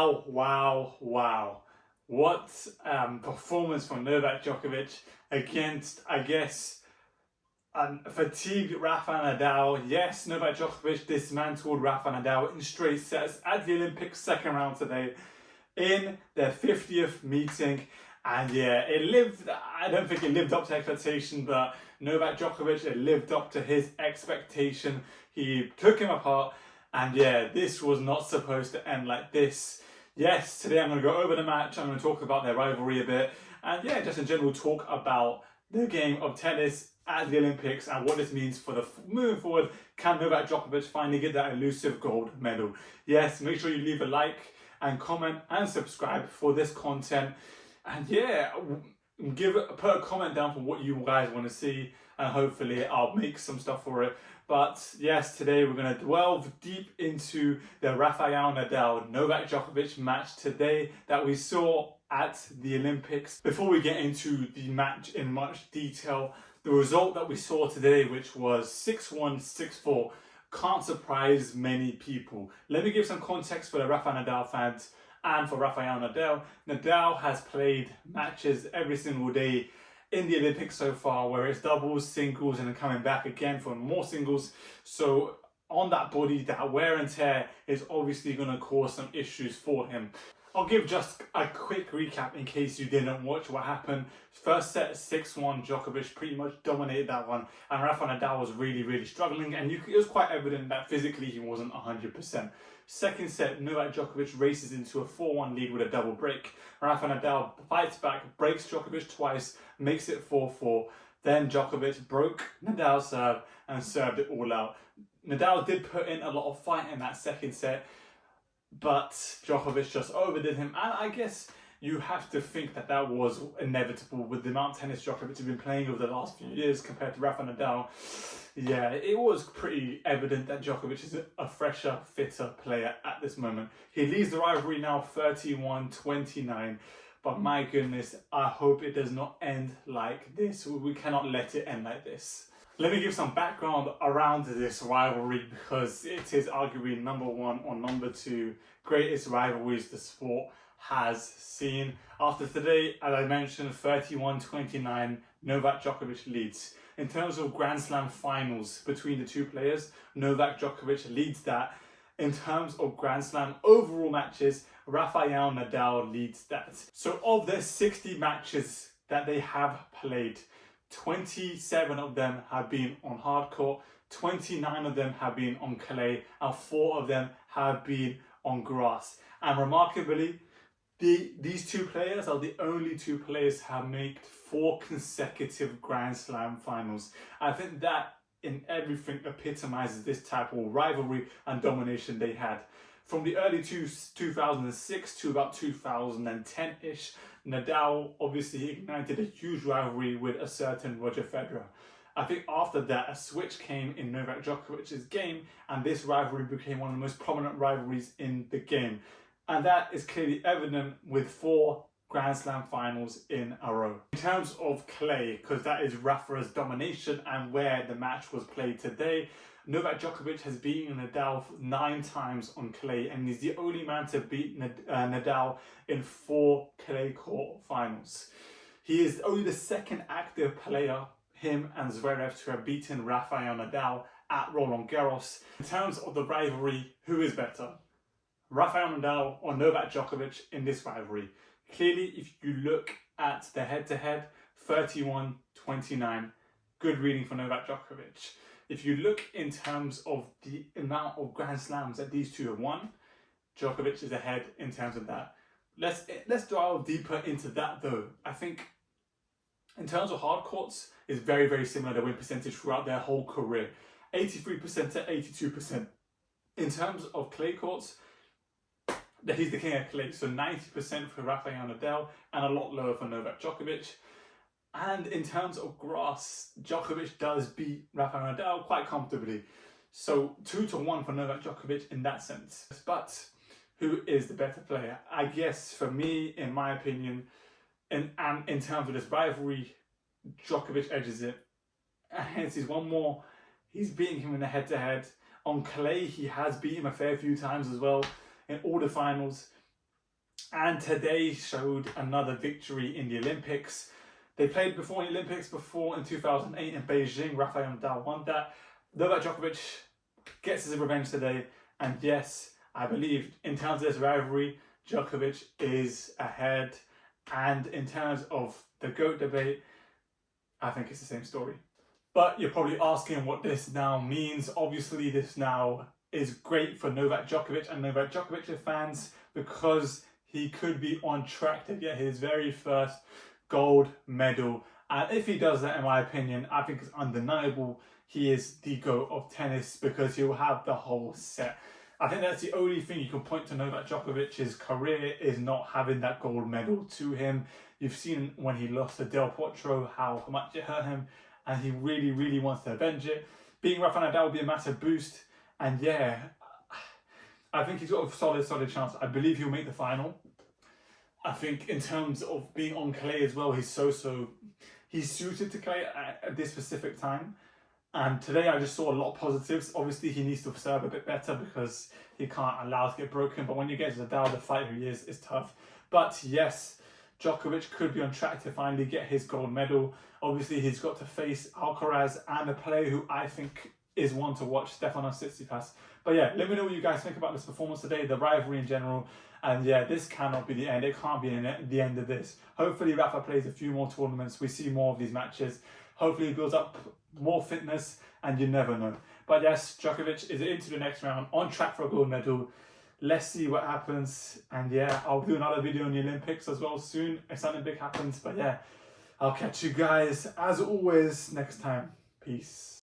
Wow, wow, wow. What performance from Novak Djokovic against, I guess, fatigued Rafael Nadal. Yes, Novak Djokovic dismantled Rafael Nadal in straight sets at the Olympics second round today in their 50th meeting. And yeah, I don't think it lived up to expectation, but Novak Djokovic, it lived up to his expectation. He took him apart, and yeah, this was not supposed to end like this. Yes, today I'm going to go over the match, I'm going to talk about their rivalry a bit, and yeah, just in general talk about the game of tennis at the Olympics and what this means for the moving forward. Can Novak Djokovic finally get that elusive gold medal? Yes, make sure you leave a like and comment and subscribe for this content. And yeah, put a comment down for what you guys want to see, and hopefully I'll make some stuff for it. But yes, today we're going to delve deep into the Rafael Nadal Novak Djokovic match today that we saw at the Olympics. Before we get into the match in much detail, the result that we saw today, which was 6-1, 6-4, can't surprise many people. Let me give some context for the Rafael Nadal fans and for Rafael Nadal. Nadal has played matches every single day in the Olympics so far, where it's doubles, singles, and then coming back again for more singles. So on that body, that wear and tear is obviously going to cause some issues for him. I'll give just a quick recap in case you didn't watch what happened. First set 6-1, Djokovic pretty much dominated that one, and Rafa Nadal was really struggling, and it was quite evident that physically he wasn't 100%. Second set, Novak Djokovic races into a 4-1 lead with a double break. Rafa Nadal fights back, breaks Djokovic twice, makes it 4-4. Then Djokovic broke Nadal's serve and served it all out. Nadal did put in a lot of fight in that second set, but Djokovic just overdid him, and I guess you have to think that that was inevitable with the amount of tennis Djokovic has been playing over the last few years compared to Rafa Nadal. Yeah, it was pretty evident that Djokovic is a fresher, fitter player at this moment. He leads the rivalry now 31-29, but my goodness, I hope it does not end like this. We cannot let it end like this. Let me give some background around this rivalry, because it is arguably number one or number two greatest rivalries the sport has seen. After today, as I mentioned, 31-29, Novak Djokovic leads. In terms of Grand Slam finals between the two players, Novak Djokovic leads that. In terms of Grand Slam overall matches, Rafael Nadal leads that. So of their 60 matches that they have played, 27 of them have been on hard court, 29 of them have been on clay, and 4 of them have been on grass. And remarkably, these two players are the only two players who have made 4 consecutive Grand Slam finals. I think that in everything epitomizes this type of rivalry and domination they had. From the early 2006 to about 2010-ish, Nadal obviously ignited a huge rivalry with a certain Roger Federer. I think after that, a switch came in Novak Djokovic's game, and this rivalry became one of the most prominent rivalries in the game. And that is clearly evident with 4 Grand Slam finals in a row. In terms of clay, because that is Rafa's domination and where the match was played today, Novak Djokovic has beaten Nadal 9 times on clay, and he's the only man to beat Nadal in 4 clay court finals. He is only the second active player, him and Zverev, to have beaten Rafael Nadal at Roland Garros. In terms of the rivalry, who is better? Rafael Nadal or Novak Djokovic in this rivalry? Clearly, if you look at the head-to-head, 31-29, good reading for Novak Djokovic. If you look in terms of the amount of Grand Slams that these two have won, Djokovic is ahead in terms of that. Let's delve deeper into that though. I think in terms of hard courts, it's very similar to win percentage throughout their whole career. 83% to 82%. In terms of clay courts, he's the king of clay, so 90% for Rafael Nadal and a lot lower for Novak Djokovic. And in terms of grass, Djokovic does beat Rafael Nadal quite comfortably. So 2-1 for Novak Djokovic in that sense. But who is the better player? I guess for me, in my opinion, and in terms of this rivalry, Djokovic edges it. And hence he's beating him in the head-to-head. On clay, he has beat him a fair few times as well in all the finals. And today showed another victory in the Olympics. They played before in the Olympics before in 2008 in Beijing. Rafael Nadal won that. Novak Djokovic gets his revenge today. And yes, I believe in terms of this rivalry, Djokovic is ahead. And in terms of the GOAT debate, I think it's the same story. But you're probably asking what this now means. Obviously, this now is great for Novak Djokovic and Novak Djokovic fans because he could be on track to get his very first gold medal. And if he does that, in my opinion, I think it's undeniable. He is the GOAT of tennis because he'll have the whole set. I think that's the only thing you can point to Novak Djokovic's career is not having that gold medal to him. You've seen when he lost to Del Potro how much it hurt him, and he really, really wants to avenge it. Beating Rafael Nadal will be a massive boost, and yeah, I think he's got a solid chance. I believe he'll make the final. I think in terms of being on clay as well, he's suited to clay at this specific time. And today I just saw a lot of positives. Obviously he needs to serve a bit better because he can't allow it to get broken. But when you get to Nadal, the fighter he is tough. But yes, Djokovic could be on track to finally get his gold medal. Obviously he's got to face Alcaraz and a player who I think is one to watch, Stefanos Tsitsipas. But yeah, let me know what you guys think about this performance today, the rivalry in general. And yeah, this cannot be the end. It can't be the end of this. Hopefully Rafa plays a few more tournaments. We see more of these matches. Hopefully he builds up more fitness, and you never know. But yes, Djokovic is into the next round, on track for a gold medal. Let's see what happens. And yeah, I'll do another video on the Olympics as well soon if something big happens. But yeah, I'll catch you guys as always next time. Peace.